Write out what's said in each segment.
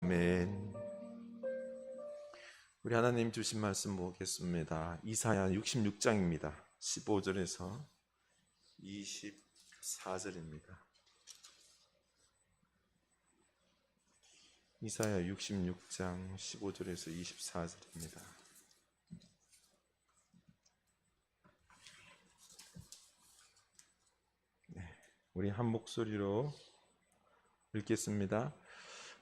아멘. 우리 하나님 주신 말씀 보겠습니다. 이사야 66장입니다. 15절에서 24절입니다. 이사야 66장 15절에서 24절입니다. 우리 한 목소리로 읽겠습니다.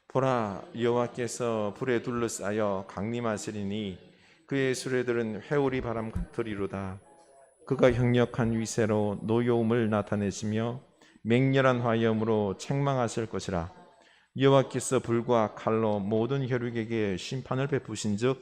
보라, 여호와께서 불에 둘러싸여 강림하시리니 그의 수레들은 회오리 바람 같으리로다. 그가 형력한 위세로 노여움을 나타내시며 맹렬한 화염으로 책망하실 것이라. 여호와께서 불과 칼로 모든 혈육에게 심판을 베푸신즉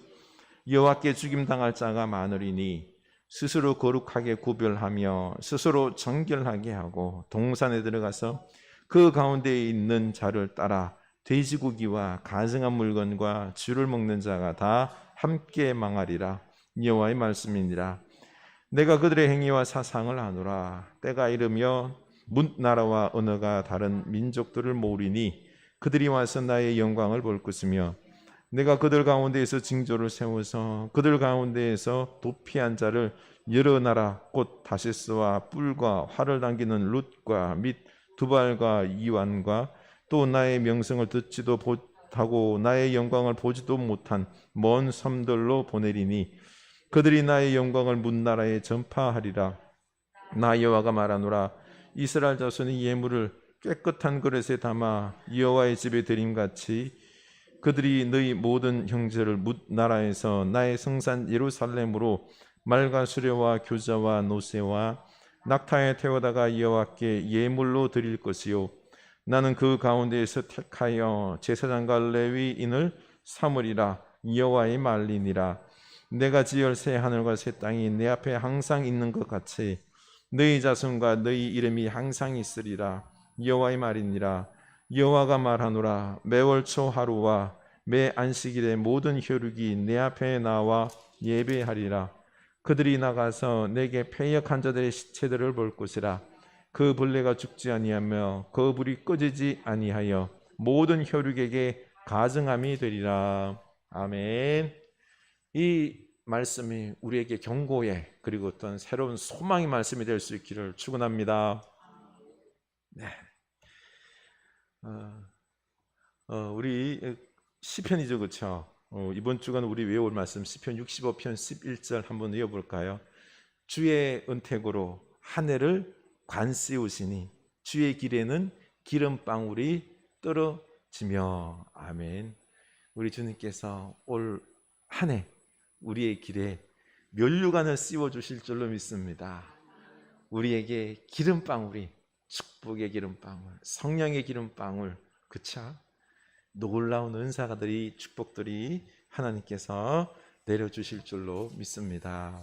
여호와께 죽임당할 자가 많으리니 스스로 거룩하게 구별하며 스스로 정결하게 하고 동산에 들어가서 그 가운데에 있는 자를 따라 돼지고기와 가증한 물건과 쥐를 먹는 자가 다 함께 망하리라. 여호와의 말씀이니라. 내가 그들의 행위와 사상을 아노라. 때가 이르며 뭇 나라와 언어가 다른 민족들을 모으리니 그들이 와서 나의 영광을 볼 것이며 내가 그들 가운데에서 징조를 세워서 그들 가운데에서 도피한 자를 여러 나라 곧 다시스와 뿔과 활을 당기는 룻과 및 두발과 이완과 또 나의 명성을 듣지도 못하고 나의 영광을 보지도 못한 먼 섬들로 보내리니 그들이 나의 영광을 문나라에 전파하리라. 나 여호와가 말하노라. 이스라엘 자손이 예물을 깨끗한 그릇에 담아 여호와의 집에 드림같이 그들이 너희 모든 형제를 뭇나라에서 나의 성산 예루살렘으로 말과 수레와 교자와 노새와 낙타에 태워다가 여호와께 예물로 드릴 것이요 나는 그 가운데에서 택하여 제사장과 레위인을 삼으리라. 여호와의 말이니라. 내가 지을 새 하늘과 새 땅이 내 앞에 항상 있는 것 같이 너희 자손과 너희 이름이 항상 있으리라. 여호와의 말이니라. 여호와가 말하노라. 매월 초 하루와 매 안식일의 모든 혈육이 내 앞에 나와 예배하리라. 그들이 나가서 내게 패역한 자들의 시체들을 볼 것이라. 그 벌레가 죽지 아니하며 그 불이 꺼지지 아니하여 모든 혈육에게 가증함이 되리라. 아멘. 이 말씀이 우리에게 경고의 그리고 어떤 새로운 소망의 말씀이 될 수 있기를 축원합니다. 네. 우리 시편이죠, 그렇죠? 이번 주간 우리 외울 말씀 시편 65편 11절 한번 외워볼까요? 주의 은택으로 한 해를 관씌우시니 주의 길에는 기름방울이 떨어지며. 아멘. 우리 주님께서 올 한 해 우리의 길에 면류관을 씌워주실 줄로 믿습니다. 우리에게 기름방울이, 축복의 기름방울, 성령의 기름방울, 그쵸? 놀라운 은사가들이, 축복들이 하나님께서 내려주실 줄로 믿습니다.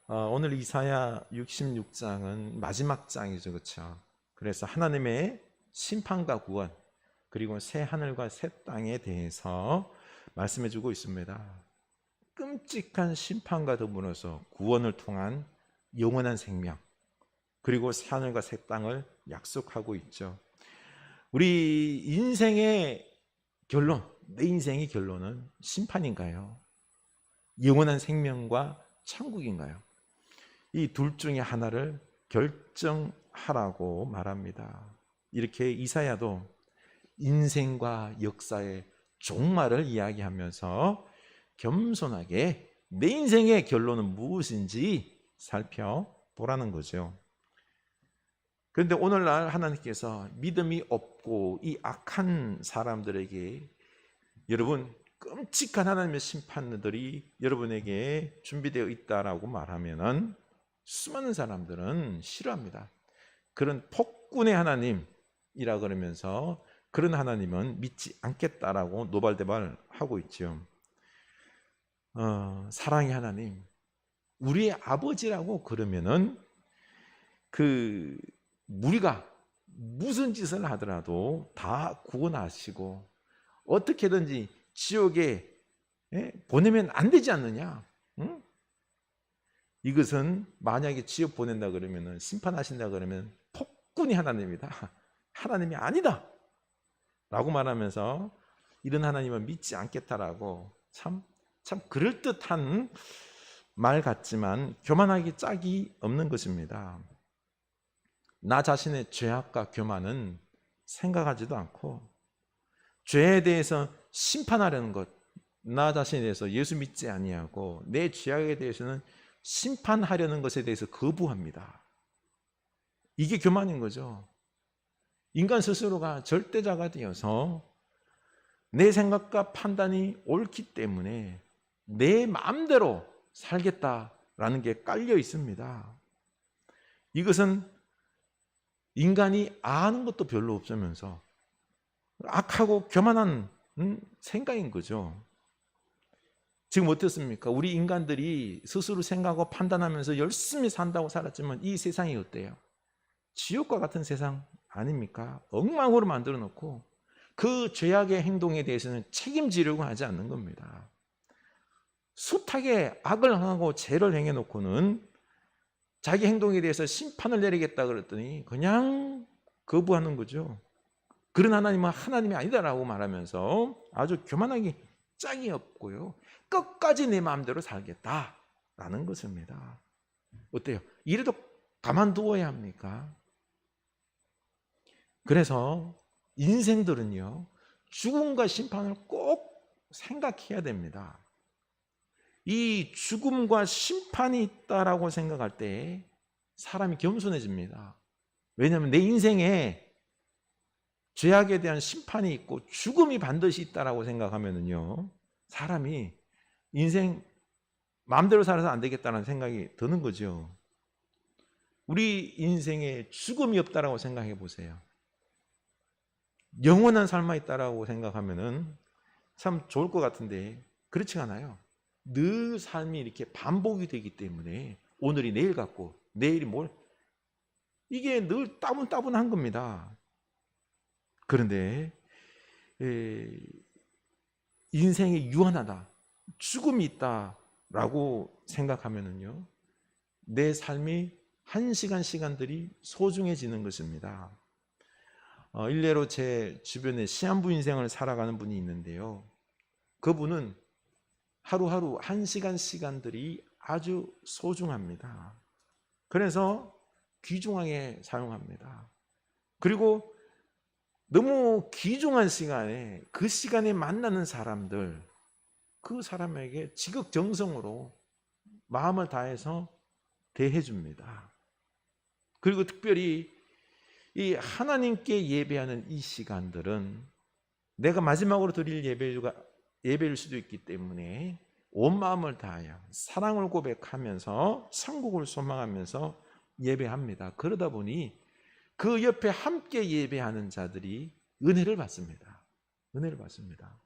오늘 이사야 66장은 마지막 장이죠, 그렇죠? 그래서 하나님의 심판과 구원 그리고 새 하늘과 새 땅에 대해서 말씀해주고 있습니다. 끔찍한 심판과 더불어서 구원을 통한 영원한 생명 그리고 새 하늘과 새 땅을 약속하고 있죠. 우리 인생의 결론, 내 인생의 결론은 심판인가요? 영원한 생명과 천국인가요? 이 둘 중에 하나를 결정하라고 말합니다. 이렇게 이사야도 인생과 역사의 종말을 이야기하면서 겸손하게 내 인생의 결론은 무엇인지 살펴보라는 거죠. 그런데 오늘날 하나님께서 믿음이 없고 이 악한 사람들에게 여러분 끔찍한 하나님의 심판들이 여러분에게 준비되어 있다라고 말하면은 수많은 사람들은 싫어합니다. 그런 폭군의 하나님이라 그러면서 그런 하나님은 믿지 않겠다라고 노발대발하고 있죠. 사랑의 하나님, 우리의 아버지라고 그러면은 우리가 무슨 짓을 하더라도 다 구원하시고 어떻게든지 지옥에 보내면 안 되지 않느냐? 응? 이것은 만약에 지옥 보낸다 그러면 심판하신다 그러면 폭군이 하나님이다. 하나님이 아니다. 라고 말하면서 이런 하나님은 믿지 않겠다라고 참 그럴듯한 말 같지만 교만하기 짝이 없는 것입니다. 나 자신의 죄악과 교만은 생각하지도 않고 죄에 대해서 심판하려는 것, 나 자신에 대해서 예수 믿지 아니하고 내 죄악에 대해서는 심판하려는 것에 대해서 거부합니다. 이게 교만인 거죠. 인간 스스로가 절대자가 되어서 내 생각과 판단이 옳기 때문에 내 마음대로 살겠다라는 게 깔려 있습니다. 이것은 인간이 아는 것도 별로 없으면서 악하고 교만한 생각인 거죠. 지금 어떻습니까? 우리 인간들이 스스로 생각하고 판단하면서 열심히 산다고 살았지만 이 세상이 어때요? 지옥과 같은 세상 아닙니까? 엉망으로 만들어 놓고 그 죄악의 행동에 대해서는 책임지려고 하지 않는 겁니다. 숱하게 악을 하고 죄를 행해 놓고는 자기 행동에 대해서 심판을 내리겠다 그랬더니 그냥 거부하는 거죠. 그런 하나님은 하나님이 아니다라고 말하면서 아주 교만하기 짝이 없고요. 끝까지 내 마음대로 살겠다라는 것입니다. 어때요? 이래도 가만두어야 합니까? 그래서 인생들은요, 죽음과 심판을 꼭 생각해야 됩니다. 이 죽음과 심판이 있다라고 생각할 때 사람이 겸손해집니다. 왜냐하면 내 인생에 죄악에 대한 심판이 있고 죽음이 반드시 있다라고 생각하면은요, 사람이 인생 마음대로 살아서 안 되겠다는 생각이 드는 거죠. 우리 인생에 죽음이 없다라고 생각해 보세요. 영원한 삶이 있다라고 생각하면은 참 좋을 것 같은데 그렇지 않아요. 늘 삶이 이렇게 반복이 되기 때문에 오늘이 내일 같고 내일이 이게 늘 따분따분한 겁니다. 그런데 인생이 유한하다, 죽음이 있다라고 생각하면은요, 내 삶이 한 시간들이 소중해지는 것입니다. 일례로 제 주변에 시한부 인생을 살아가는 분이 있는데요, 그분은 하루하루 한 시간들이 아주 소중합니다. 그래서 귀중하게 사용합니다. 그리고 너무 귀중한 시간에 그 시간에 만나는 사람들, 그 사람에게 지극정성으로 마음을 다해서 대해줍니다. 그리고 특별히 이 하나님께 예배하는 이 시간들은 내가 마지막으로 드릴 예배일 수도 있기 때문에 온 마음을 다하여 사랑을 고백하면서 천국을 소망하면서 예배합니다. 그러다 보니 그 옆에 함께 예배하는 자들이 은혜를 받습니다. 은혜를 받습니다.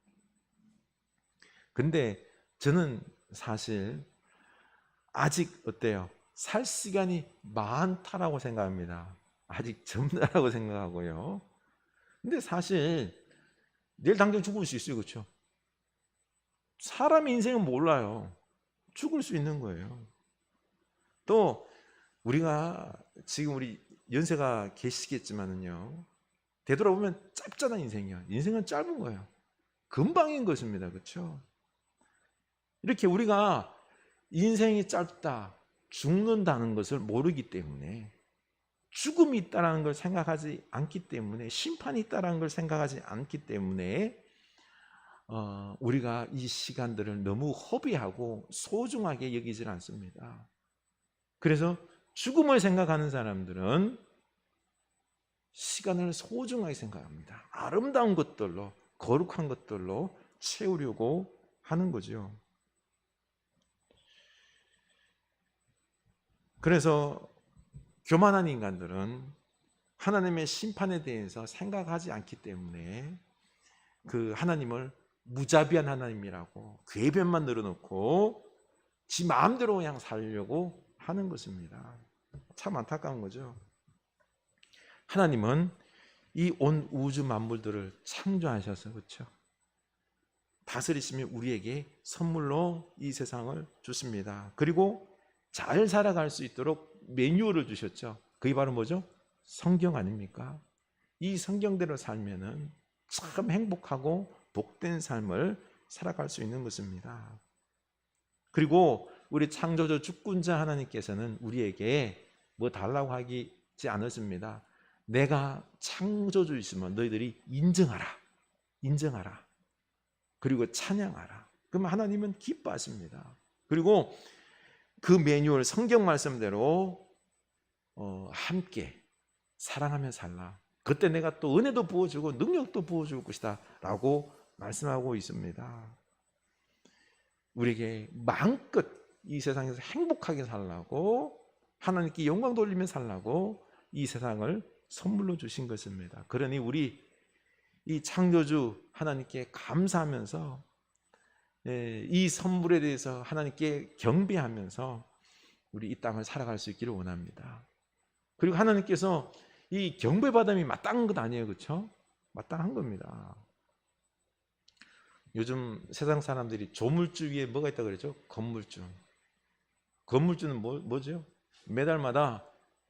근데 저는 사실 아직 어때요? 살 시간이 많다라고 생각합니다. 아직 젊다라고 생각하고요. 근데 사실 내일 당장 죽을 수 있어요. 그렇죠? 사람의 인생은 몰라요. 죽을 수 있는 거예요. 또 우리가 지금 우리 연세가 계시겠지만은요, 되돌아보면 짧잖아. 인생은 짧은 거예요. 금방인 것입니다. 그렇죠? 이렇게 우리가 인생이 짧다, 죽는다는 것을 모르기 때문에, 죽음이 있다는 걸 생각하지 않기 때문에, 심판이 있다는 걸 생각하지 않기 때문에 우리가 이 시간들을 너무 허비하고 소중하게 여기질 않습니다. 그래서 죽음을 생각하는 사람들은 시간을 소중하게 생각합니다. 아름다운 것들로, 거룩한 것들로 채우려고 하는 거죠. 그래서 교만한 인간들은 하나님의 심판에 대해서 생각하지 않기 때문에 그 하나님을 무자비한 하나님이라고 궤변만 늘어놓고 지 마음대로 그냥 살려고 하는 것입니다. 참 안타까운 거죠. 하나님은 이 온 우주 만물들을 창조하셔서, 그렇죠? 다스리시며 우리에게 선물로 이 세상을 주십니다. 그리고 잘 살아갈 수 있도록 매뉴얼을 주셨죠. 그게 바로 뭐죠? 성경 아닙니까? 이 성경대로 살면은 참 행복하고 복된 삶을 살아갈 수 있는 것입니다. 그리고 우리 창조주 주권자 하나님께서는 우리에게 뭐 달라고 하지 않았습니다. 내가 창조주이시면 너희들이 인정하라. 그리고 찬양하라. 그러면 하나님은 기뻐하십니다. 그리고 그 매뉴얼 성경 말씀대로 함께 사랑하며 살라. 그때 내가 또 은혜도 부어주고 능력도 부어줄 것이다 라고 말씀하고 있습니다. 우리에게 마음껏 이 세상에서 행복하게 살라고, 하나님께 영광 돌리며 살라고 이 세상을 선물로 주신 것입니다. 그러니 우리 이 창조주 하나님께 감사하면서 이 선물에 대해서 하나님께 경배하면서 우리 이 땅을 살아갈 수 있기를 원합니다. 그리고 하나님께서 이 경배받음이 마땅한 것 아니에요, 그렇죠? 마땅한 겁니다. 요즘 세상 사람들이 조물주 위에 뭐가 있다고 그러죠? 건물주. 건물주는 뭐죠? 매달마다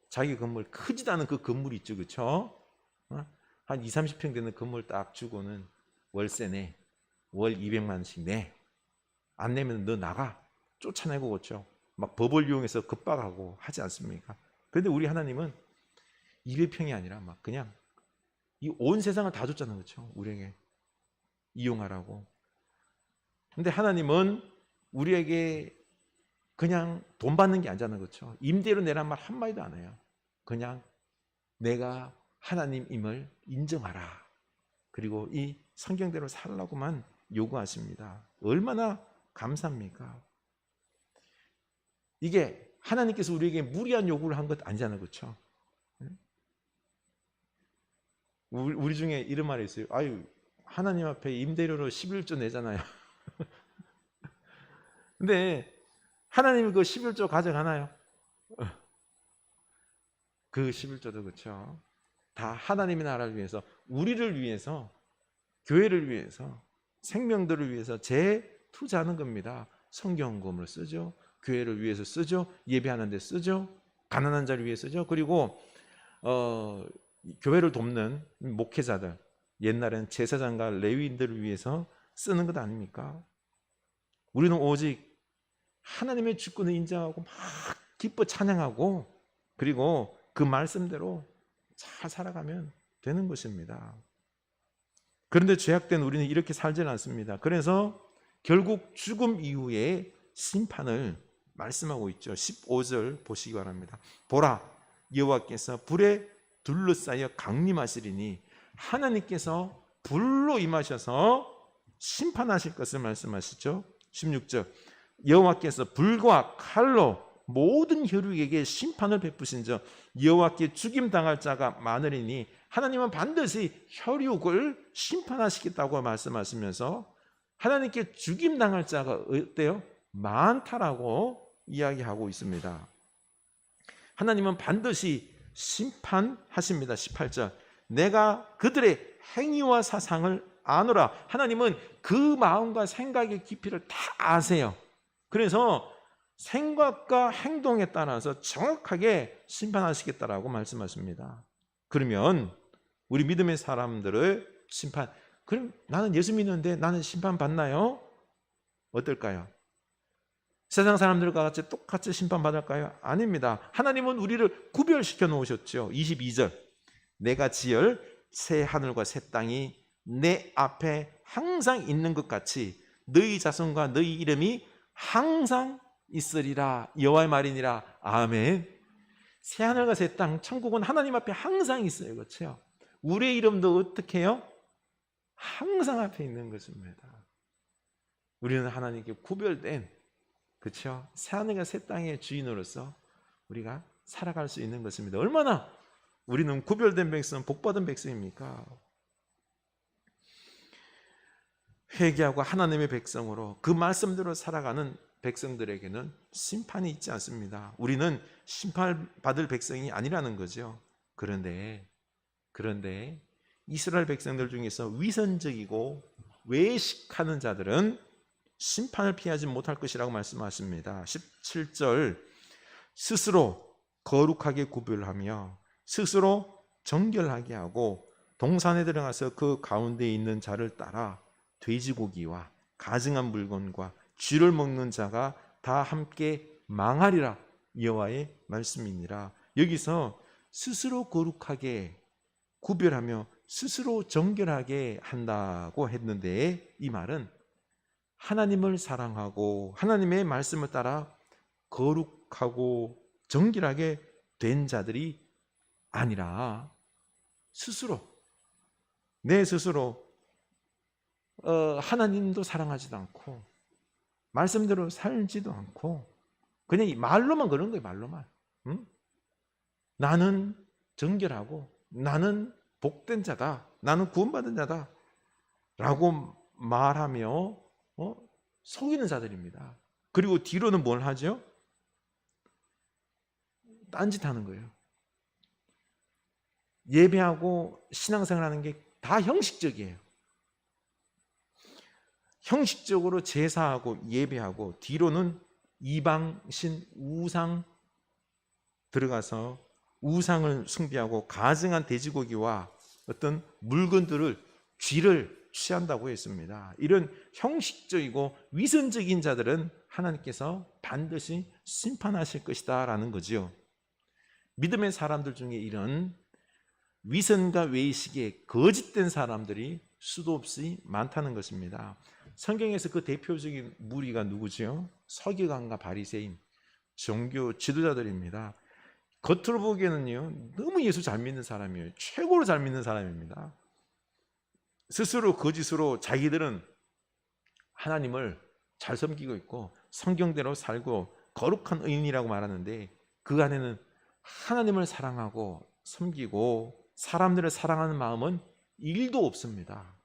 자기 건물, 크지도 않은 그 건물이 있죠, 그렇죠? 한 20, 30평 되는 건물 딱 주고는 월세 내, 월 200만 원씩 내. 안 내면 너 나가. 쫓아내고 그렇죠. 막 법을 이용해서 급박하고 하지 않습니까? 그런데 우리 하나님은 200평이 아니라 막 그냥 이 온 세상을 다 줬잖아요, 그렇죠? 우리에게 이용하라고. 근데 하나님은 우리에게 그냥 돈 받는 게 아니잖아요, 그렇죠? 임대료 내란 말 한마디도 안 해요. 그냥 내가 하나님임을 인정하라. 그리고 이 성경대로 살라고만 요구하십니다. 얼마나 감사합니까? 이게 하나님께서 우리에게 무리한 요구를 한 것 아니잖아요, 그렇죠? 우리 중에 이런 말이 있어요. 아유, 하나님 앞에 임대료로 11조 내잖아요. 근데 하나님이 그 11조 가져가나요? 그 11조도 그렇죠. 다 하나님의 나라를 위해서, 우리를 위해서, 교회를 위해서, 생명들을 위해서 재투자하는 겁니다. 성경금을 쓰죠. 교회를 위해서 쓰죠. 예배하는 데 쓰죠. 가난한 자를 위해 쓰죠. 그리고 교회를 돕는 목회자들, 옛날에는 제사장과 레위인들을 위해서 쓰는 것 아닙니까? 우리는 오직 하나님의 주권을 인정하고 막 기뻐 찬양하고, 그리고 그 말씀대로 잘 살아가면 되는 것입니다. 그런데 죄악된 우리는 이렇게 살지는 않습니다. 그래서 결국 죽음 이후에 심판을 말씀하고 있죠. 15절 보시기 바랍니다. 보라, 여호와께서 불에 둘러싸여 강림하시리니 하나님께서 불로 임하셔서 심판하실 것을 말씀하시죠. 16절, 여호와께서 불과 칼로 모든 혈육에게 심판을 베푸신즉 여호와께 죽임당할 자가 많으리니 하나님은 반드시 혈육을 심판하시겠다고 말씀하시면서 하나님께 죽임당할 자가 어때요? 많다라고 이야기하고 있습니다. 하나님은 반드시 심판하십니다. 18절, 내가 그들의 행위와 사상을 아노라. 하나님은 그 마음과 생각의 깊이를 다 아세요. 그래서 생각과 행동에 따라서 정확하게 심판하시겠다라고 말씀하십니다. 그러면 우리 믿음의 사람들의 심판, 그럼 나는 예수 믿는데 나는 심판받나요? 어떨까요? 세상 사람들과 같이 똑같이 심판받을까요? 아닙니다. 하나님은 우리를 구별시켜 놓으셨죠. 22절, 내가 지을 새 하늘과 새 땅이 내 앞에 항상 있는 것 같이 너희 자손과 너희 이름이 항상 있으리라. 여호와의 말이니라. 아멘. 새 하늘과 새 땅, 천국은 하나님 앞에 항상 있어요. 그렇죠? 우리의 이름도 어떻게 해요? 항상 앞에 있는 것입니다. 우리는 하나님께 구별된, 그렇죠? 새 하늘과 새 땅의 주인으로서 우리가 살아갈 수 있는 것입니다. 얼마나 우리는 구별된 백성, 복받은 백성입니까? 회개하고 하나님의 백성으로 그 말씀대로 살아가는 백성들에게는 심판이 있지 않습니다. 우리는 심판받을 백성이 아니라는 거죠. 그런데 이스라엘 백성들 중에서 위선적이고 외식하는 자들은 심판을 피하지 못할 것이라고 말씀하십니다. 17절, 스스로 거룩하게 구별하며 스스로 정결하게 하고 동산에 들어가서 그 가운데 있는 자를 따라 돼지고기와 가증한 물건과 쥐를 먹는 자가 다 함께 망하리라. 여호와의 말씀이니라. 여기서 스스로 거룩하게 구별하며 스스로 정결하게 한다고 했는데, 이 말은 하나님을 사랑하고 하나님의 말씀을 따라 거룩하고 정결하게 된 자들이 아니라 스스로, 내 스스로 하나님도 사랑하지도 않고 말씀대로 살지도 않고 그냥 말로만 그런 거예요. 말로만. 응? 나는 정결하고 나는 복된 자다, 나는 구원받은 자다 라고 말하며 속이는 자들입니다. 그리고 뒤로는 뭘 하죠? 딴짓하는 거예요. 예배하고 신앙생활하는 게 다 형식적이에요. 형식적으로 제사하고 예배하고 뒤로는 이방신 우상 들어가서 우상을 숭배하고 가증한 돼지고기와 어떤 물건들을 쥐를 취한다고 했습니다. 이런 형식적이고 위선적인 자들은 하나님께서 반드시 심판하실 것이다 라는 거죠. 믿음의 사람들 중에 이런 위선과 외식에 거짓된 사람들이 수도 없이 많다는 것입니다. 성경에서 그 대표적인 무리가 누구죠? 서기관과 바리새인, 종교 지도자들입니다. 겉으로 보기에는요, 너무 예수 잘 믿는 사람이에요. 최고로 잘 믿는 사람입니다. 스스로 거짓으로 자기들은 하나님을 잘 섬기고 있고 성경대로 살고 거룩한 의인이라고 말하는데, 그 안에는 하나님을 사랑하고 섬기고 사람들을 사랑하는 마음은 1도 없습니다.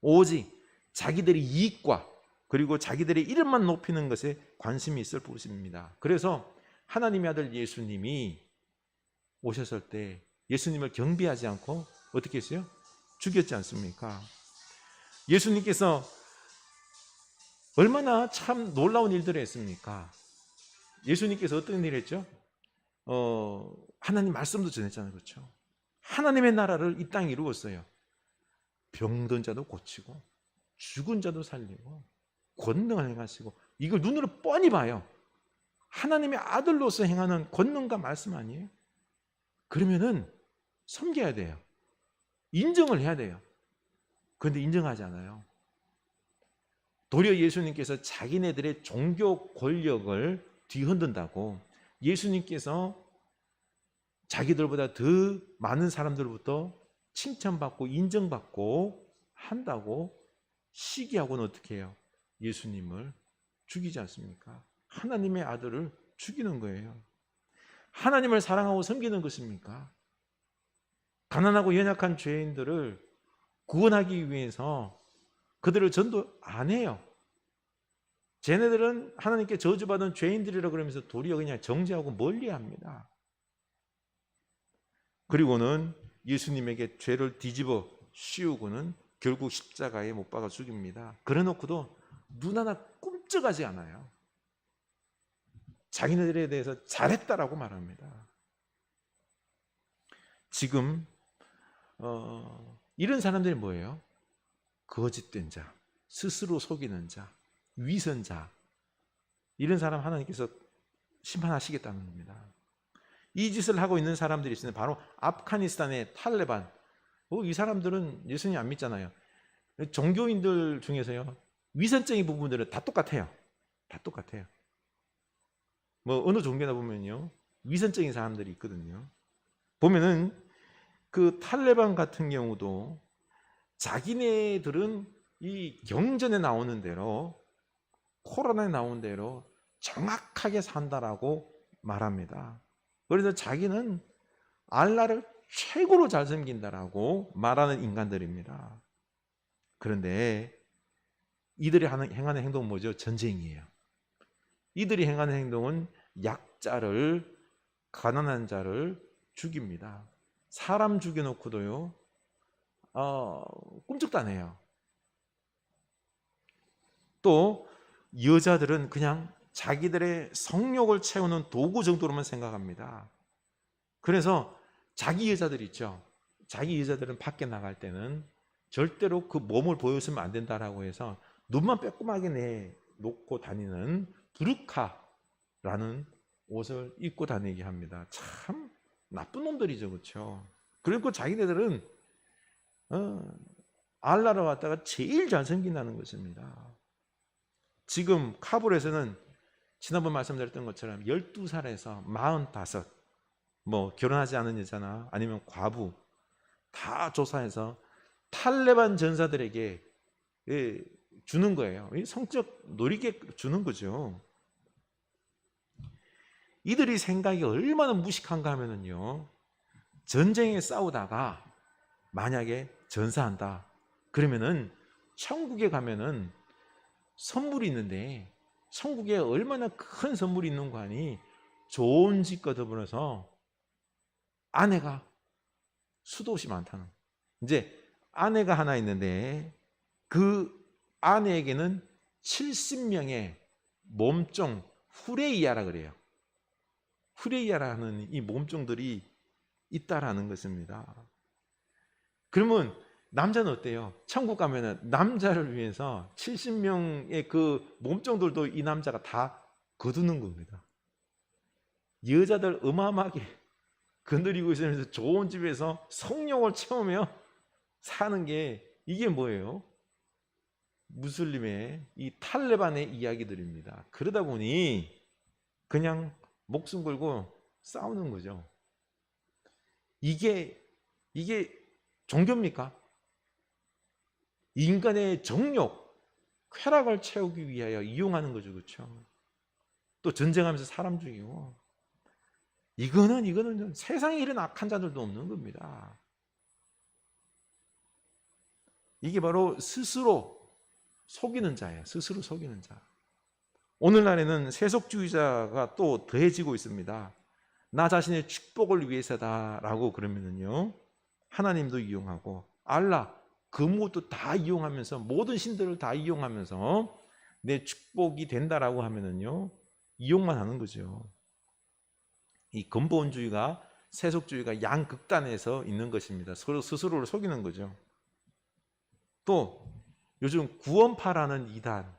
오직 자기들의 이익과 그리고 자기들의 이름만 높이는 것에 관심이 있을 뿐입니다. 그래서 하나님의 아들 예수님이 오셨을 때 예수님을 경배하지 않고 어떻게 했어요? 죽였지 않습니까? 예수님께서 얼마나 참 놀라운 일들을 했습니까? 예수님께서 어떤 일을 했죠? 하나님 말씀도 전했잖아요. 그렇죠? 하나님의 나라를 이 땅에 이루었어요. 병든 자도 고치고 죽은 자도 살리고 권능을 행하시고, 이걸 눈으로 뻔히 봐요. 하나님의 아들로서 행하는 권능과 말씀 아니에요? 그러면은 섬겨야 돼요. 인정을 해야 돼요. 그런데 인정하지 않아요. 도리어 예수님께서 자기네들의 종교 권력을 뒤흔든다고 예수님께서 자기들보다 더 많은 사람들로부터 칭찬받고 인정받고 한다고 시기하고는 어떻게 해요? 예수님을 죽이지 않습니까? 하나님의 아들을 죽이는 거예요. 하나님을 사랑하고 섬기는 것입니까? 가난하고 연약한 죄인들을 구원하기 위해서 그들을 전도 안 해요. 쟤네들은 하나님께 저주받은 죄인들이라 그러면서 도리어 그냥 정죄하고 멀리합니다. 그리고는 예수님에게 죄를 뒤집어 씌우고는 결국 십자가에 못 박아 죽입니다. 그래놓고도 눈 하나 꿈쩍하지 않아요. 자기네들에 대해서 잘했다라고 말합니다. 지금 이런 사람들이 뭐예요? 거짓된 자, 스스로 속이는 자, 위선자, 이런 사람 하나님께서 심판하시겠다는 겁니다. 이 짓을 하고 있는 사람들이 있습니다. 바로 아프가니스탄의 탈레반. 이 사람들은 예수님 안 믿잖아요. 종교인들 중에서요, 위선적인 부분들은 다 똑같아요. 다 똑같아요. 뭐 어느 종교나 보면요, 위선적인 사람들이 있거든요. 보면은 그 탈레반 같은 경우도 자기네들은 이 경전에 나오는 대로, 코란에 나오는 대로 정확하게 산다라고 말합니다. 그래서 자기는 알라를 최고로 잘 섬긴다라고 말하는 인간들입니다. 그런데 이들이 행하는 행동은 뭐죠? 전쟁이에요. 이들이 행하는 행동은 약자를, 가난한 자를 죽입니다. 사람 죽여놓고도요, 꿈쩍도 안 해요. 또 여자들은 그냥 자기들의 성욕을 채우는 도구 정도로만 생각합니다. 그래서 자기 여자들 있죠. 자기 여자들은 밖에 나갈 때는 절대로 그 몸을 보여주면 안 된다라고 해서 눈만 빼꼼하게 내놓고 다니는 부르카라는 옷을 입고 다니게 합니다. 참 나쁜 놈들이죠, 그렇죠? 그리고 자기네들은 알라를 왔다가 제일 잘생긴다는 것입니다. 지금 카불에서는 지난번 말씀드렸던 것처럼 12살에서 45, 뭐 결혼하지 않은 여자나 아니면 과부 다 조사해서 탈레반 전사들에게 주는 거예요. 성적 놀이게 주는 거죠. 이들이 생각이 얼마나 무식한가 하면은요, 전쟁에 싸우다가 만약에 전사한다 그러면은 천국에 가면은 선물이 있는데, 천국에 얼마나 큰 선물이 있는 거 아니, 좋은 집과 더불어서 아내가 수도 없이 많다는. 이제 아내가 하나 있는데 그 아내에게는 70명의 몸종 후레이야라 그래요. 후레이야라는 이 몸종들이 있다라는 것입니다. 그러면 남자는 어때요? 천국 가면은 남자를 위해서 70명의 그 몸종들도 이 남자가 다 거두는 겁니다. 여자들 어마어마하게 거느리고 있으면서 좋은 집에서 성욕을 채우며 사는 게 이게 뭐예요? 무슬림의 이 탈레반의 이야기들입니다. 그러다 보니 그냥 목숨 걸고 싸우는 거죠. 이게 종교입니까? 인간의 정욕, 쾌락을 채우기 위하여 이용하는 거죠, 그렇죠? 또 전쟁하면서 사람 죽이고, 이거는 세상에 이런 악한 자들도 없는 겁니다. 이게 바로 스스로 속이는 자예요. 스스로 속이는 자. 오늘날에는 세속주의자가 또 더해지고 있습니다. 나 자신의 축복을 위해서다라고 그러면은요, 하나님도 이용하고 알라 그 무엇도 다 이용하면서, 모든 신들을 다 이용하면서 내 축복이 된다라고 하면은요, 이용만 하는 거죠. 이 근본주의가, 세속주의가 양극단에서 있는 것입니다. 서로 스스로를 속이는 거죠. 또 요즘 구원파라는 이단,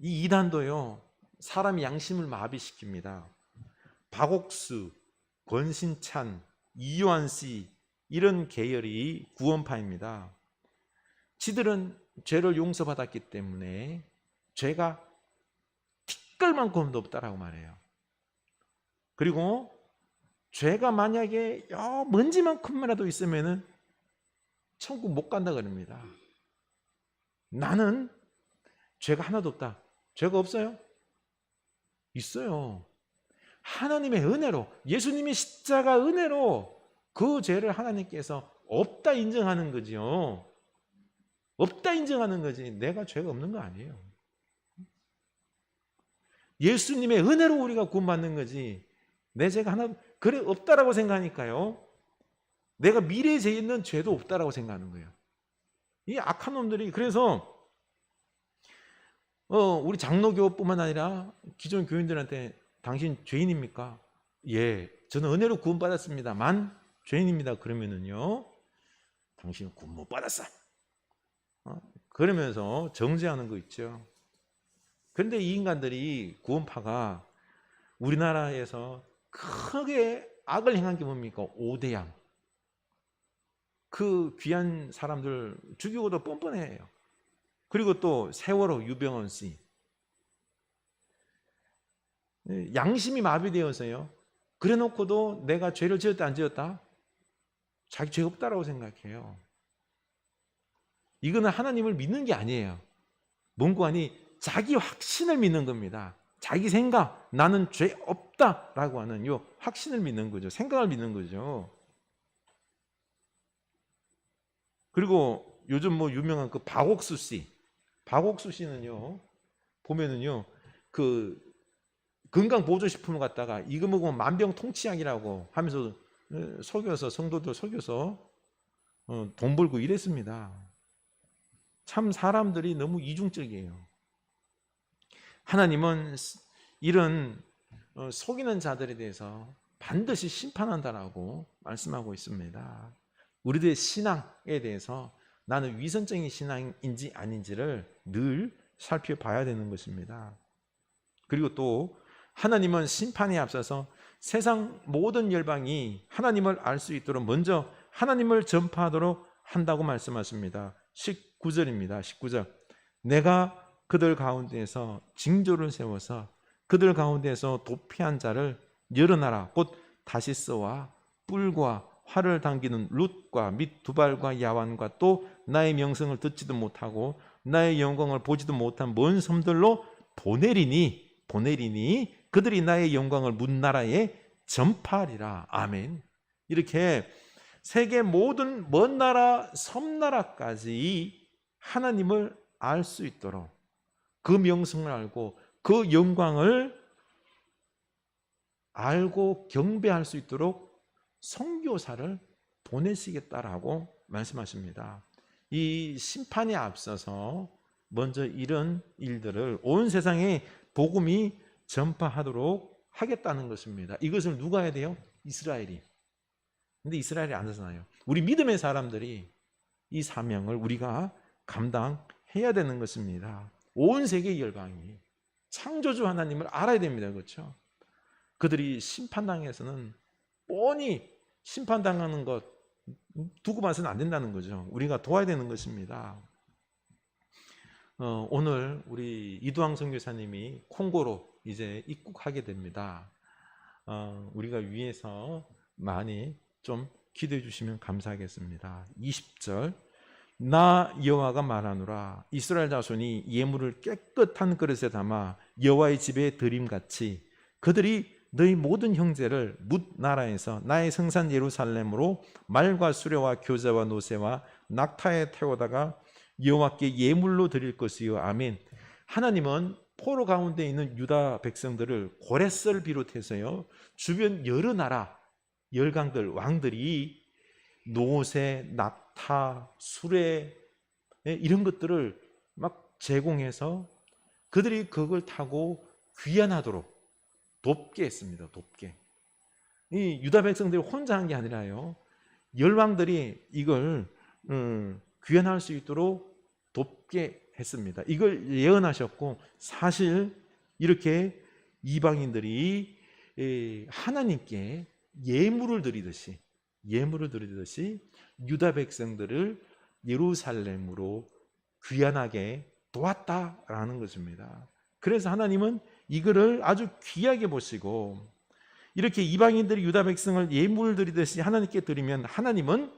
이 이단도요, 사람 양심을 마비시킵니다. 박옥수, 권신찬, 이요한씨 이런 계열이 구원파입니다. 지들은 죄를 용서받았기 때문에 죄가 티끌만큼도 없다라고 말해요. 그리고 죄가 만약에 먼지만큼이라도 있으면은 천국 못 간다 그럽니다. 나는 죄가 하나도 없다. 죄가 없어요? 있어요. 하나님의 은혜로, 예수님의 십자가 은혜로 그 죄를 하나님께서 없다 인정하는 거지요. 없다 인정하는 거지, 내가 죄가 없는 거 아니에요. 예수님의 은혜로 우리가 구원받는 거지, 내 죄가 하나 그래 없다라고 생각하니까요, 내가 미래에 죄 있는 죄도 없다라고 생각하는 거예요. 이 악한 놈들이. 그래서 우리 장로교뿐만 아니라 기존 교인들한테 당신 죄인입니까? 예, 저는 은혜로 구원받았습니다만 죄인입니다. 그러면은요, 당신은 구원 못 받았어. 그러면서 정죄하는 거 있죠. 그런데 이 인간들이, 구원파가 우리나라에서 크게 악을 행한 게 뭡니까? 오대양. 그 귀한 사람들 죽이고도 뻔뻔해요. 그리고 또 세월호 유병헌 씨, 양심이 마비되어서요, 그래 놓고도 내가 죄를 지었다 안 지었다? 자기 죄 없다라고 생각해요. 이거는 하나님을 믿는 게 아니에요. 뭔고 하니 자기 확신을 믿는 겁니다. 자기 생각, 나는 죄 없다라고 하는 요 확신을 믿는 거죠. 생각을 믿는 거죠. 그리고 요즘 뭐 유명한 그 박옥수 씨는요, 보면은요, 그 건강보조식품을 갖다가 이거 먹으면 만병통치약이라고 하면서 속여서, 성도들 속여서 돈 벌고 이랬습니다. 참 사람들이 너무 이중적이에요. 하나님은 이런 속이는 자들에 대해서 반드시 심판한다라고 말씀하고 있습니다. 우리들의 신앙에 대해서 나는 위선적인 신앙인지 아닌지를 늘 살펴봐야 되는 것입니다. 그리고 또 하나님은 심판에 앞서서 세상 모든 열방이 하나님을 알 수 있도록 먼저 하나님을 전파하도록 한다고 말씀하십니다. 19절입니다. 19절. 내가 그들 가운데에서 징조를 세워서 그들 가운데에서 도피한 자를 열어놔라. 곧 다시스와 뿔과 활을 당기는 룻과 및 두발과 야완과 또 나의 명성을 듣지도 못하고 나의 영광을 보지도 못한 먼 섬들로 보내리니 그들이 나의 영광을 문 나라에 전파하리라. 아멘. 이렇게 세계 모든 먼 나라 섬나라까지 하나님을 알 수 있도록 그 명성을 알고 그 영광을 알고 경배할 수 있도록 선교사를 보내시겠다라고 말씀하십니다. 이 심판에 앞서서 먼저 이런 일들을 온 세상에 복음이 전파하도록 하겠다는 것입니다. 이것을 누가 해야 돼요? 이스라엘이. 근데 이스라엘이 안 하잖아요. 우리 믿음의 사람들이 이 사명을 우리가 감당해야 되는 것입니다. 온 세계 열방이 창조주 하나님을 알아야 됩니다. 그렇죠? 그들이 심판당해서는 뻔히 심판당하는 것 두고 봐서는 안 된다는 거죠. 우리가 도와야 되는 것입니다. 오늘 우리 이두왕 선교사님이 콩고로 이제 입국하게 됩니다. 우리가 위에서 많이 좀 기도해 주시면 감사하겠습니다. 20절. 나 여호와가 말하노라. 이스라엘 자손이 예물을 깨끗한 그릇에 담아 여호와의 집에 드림같이 그들이 너희 모든 형제를 뭇 나라에서 나의 성산 예루살렘으로 말과 수레와 교제와 노새와 낙타에 태우다가 여호와께 예물로 드릴 것이요. 아멘. 하나님은 포로 가운데 있는 유다 백성들을 고레스를 비롯해서요 주변 여러 나라 열강들 왕들이 노새, 낙타, 수레 이런 것들을 막 제공해서 그들이 그걸 타고 귀환하도록 돕게 했습니다. 돕게. 이 유다 백성들이 혼자 한 게 아니라요. 열왕들이 이걸 귀환할 수 있도록 돕게 했습니다. 이걸 예언하셨고 사실 이렇게 이방인들이 하나님께 예물을 드리듯이 유다 백성들을 예루살렘으로 귀환하게 도왔다라는 것입니다. 그래서 하나님은 이거를 아주 귀하게 보시고 이렇게 이방인들이 유다 백성을 예물 드리듯이 하나님께 드리면 하나님은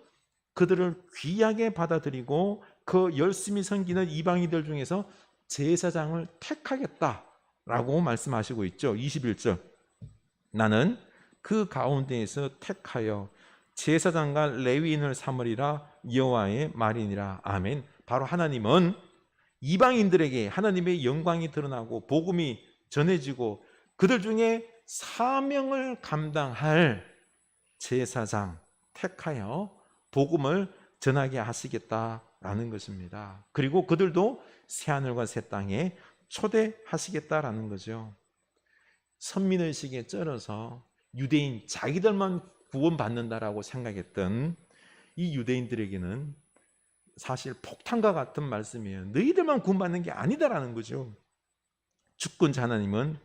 그들을 귀하게 받아들이고 그 열심히 섬기는 이방인들 중에서 제사장을 택하겠다라고 말씀하시고 있죠. 21절. 나는 그 가운데에서 택하여 제사장과 레위인을 삼으리라 여호와의 말이니라. 아멘. 바로 하나님은 이방인들에게 하나님의 영광이 드러나고 복음이 전해지고 그들 중에 사명을 감당할 제사장 택하여 복음을 전하게 하시겠다라는 것입니다. 그리고 그들도 새하늘과 새 땅에 초대하시겠다라는 거죠. 선민의식에 쩔어서 유대인 자기들만 구원받는다라고 생각했던 이 유대인들에게는 사실 폭탄과 같은 말씀이에요. 너희들만 구원받는 게 아니다라는 거죠. 주권자 하나님은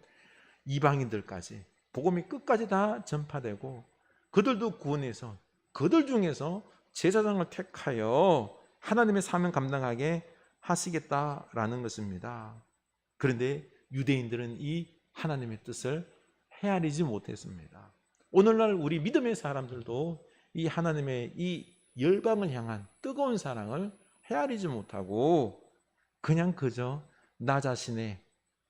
이방인들까지 복음이 끝까지 다 전파되고 그들도 구원해서 그들 중에서 제사장을 택하여 하나님의 사명 감당하게 하시겠다라는 것입니다. 그런데 유대인들은 이 하나님의 뜻을 헤아리지 못했습니다. 오늘날 우리 믿음의 사람들도 이 하나님의 이 열방을 향한 뜨거운 사랑을 헤아리지 못하고 그냥 그저 나 자신의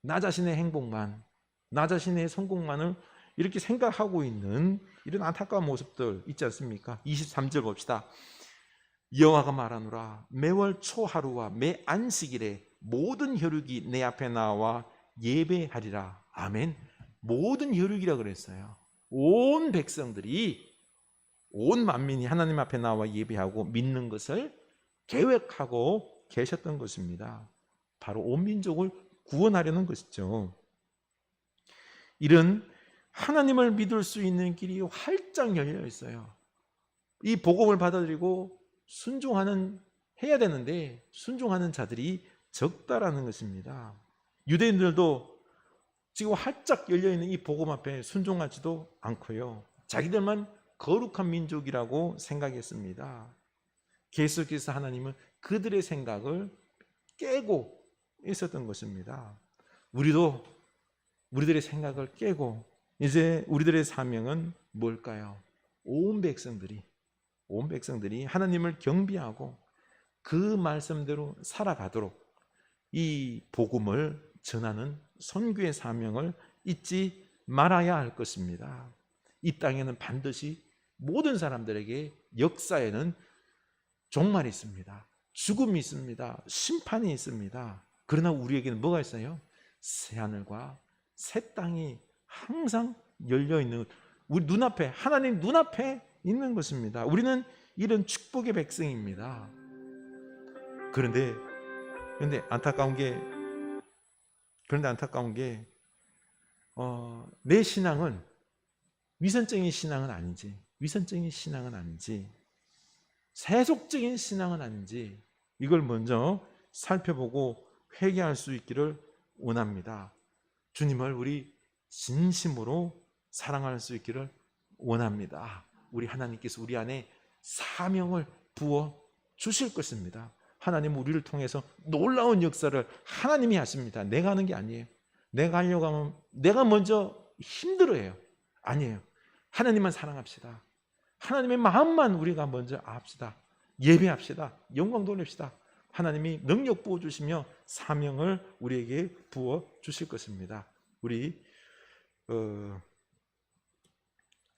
행복만, 나 자신의 성공만을 이렇게 생각하고 있는 이런 안타까운 모습들 있지 않습니까? 23절 봅시다. 여호와가 말하노라. 매월 초하루와 매 안식일에 모든 혈육이 내 앞에 나와 예배하리라. 아멘. 모든 혈육이라 그랬어요. 온 백성들이 온 만민이 하나님 앞에 나와 예배하고 믿는 것을 계획하고 계셨던 것입니다. 바로 온 민족을 구원하려는 것이죠. 이런 하나님을 믿을 수 있는 길이 활짝 열려 있어요. 이 복음을 받아들이고 순종하는 해야 되는데 순종하는 자들이 적다라는 것입니다. 유대인들도 지금 활짝 열려 있는 이 복음 앞에 순종하지도 않고요. 자기들만 거룩한 민족이라고 생각했습니다. 계속해서 하나님은 그들의 생각을 깨고 있었던 것입니다. 우리도 우리들의 생각을 깨고 이제 우리들의 사명은 뭘까요? 온 백성들이 하나님을 경배하고 그 말씀대로 살아가도록 이 복음을 전하는 선교의 사명을 잊지 말아야 할 것입니다. 이 땅에는 반드시 모든 사람들에게 역사에는 종말이 있습니다. 죽음이 있습니다. 심판이 있습니다. 그러나 우리에게는 뭐가 있어요? 새하늘과 새 땅이 항상 열려있는, 우리 눈앞에, 하나님 눈앞에 있는 것입니다. 우리는 이런 축복의 백성입니다. 그런데 안타까운 게 내 신앙은 위선적인 신앙은 아닌지 세속적인 신앙은 아닌지 이걸 먼저 살펴보고 회개할 수 있기를 원합니다. 주님을 우리 진심으로 사랑할 수 있기를 원합니다. 우리 하나님께서 우리 안에 사명을 부어 주실 것입니다. 하나님은 우리를 통해서 놀라운 역사를 하나님이 하십니다. 내가 하는 게 아니에요. 내가 하려고 하면 내가 먼저 힘들어해요. 아니에요. 하나님만 사랑합시다. 하나님의 마음만 우리가 먼저 합시다. 예배합시다. 영광 돌립시다. 하나님이 능력 부어주시며 사명을 우리에게 부어주실 것입니다. 우리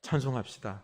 찬송합시다.